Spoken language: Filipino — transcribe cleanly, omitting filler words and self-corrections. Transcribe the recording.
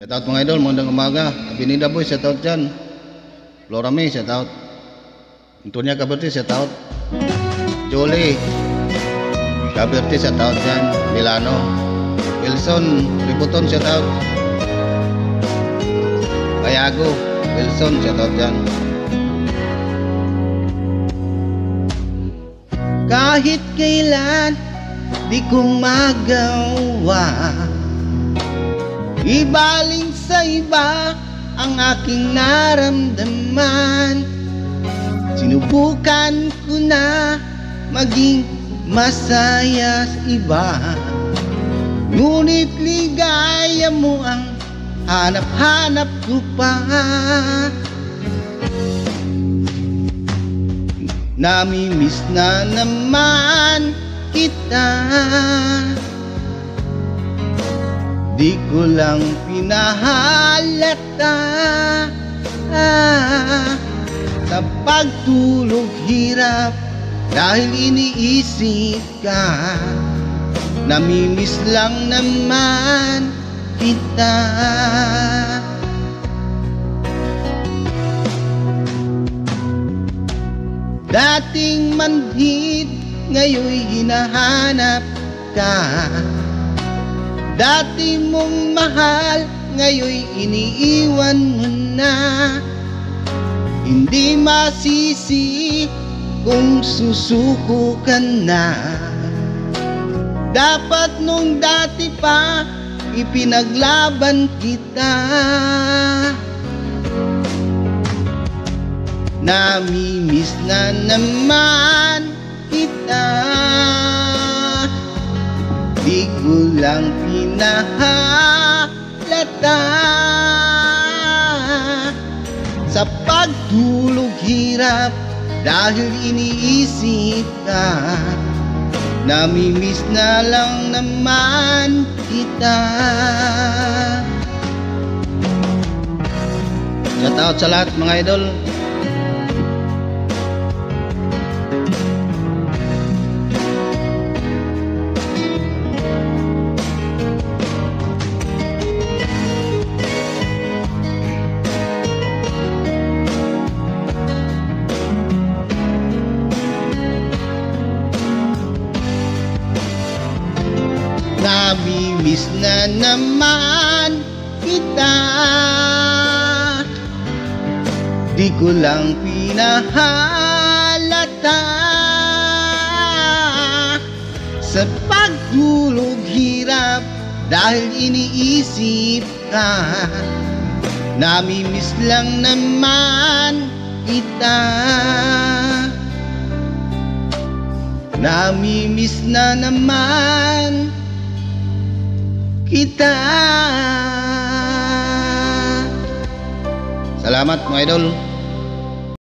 Shout out mga idol, magandang umaga. Abinida Boy, shout out dyan. Flora May, shout out. Antonia Caberti, shout out. Jolie Caberti, shout out dyan. Milano Wilson Ributon, shout out. Kayago Wilson, shout out dyan. Kahit kailan di ko magawa ibaling sa iba ang aking naramdaman. Sinubukan ko na maging masaya sa iba, ngunit ligaya mo ang hanap-hanap ko pa. Namimiss na naman kita, di ko lang pinahalata. Sa pagtulog hirap dahil iniisip ka. Namimiss lang naman kita. Dating manhid, ngayon'y hinahanap ka. Dati mong mahal, ngayon'y iniiwan mo na. Hindi masisi kung susuko ka na. Dapat nung dati pa, ipinaglaban kita. Namimiss na naman kita, di ko lang pinahalata. Sa pagtulog hirap dahil iniisip ka. Namimiss na lang naman kita. Shout out sa lahat mga idol. Namimiss na naman kita, di ko lang pinahalata. Sa pagtulog hirap dahil iniisip ka. Namimiss lang naman kita. Namimiss na naman kita. Salamat mga idol.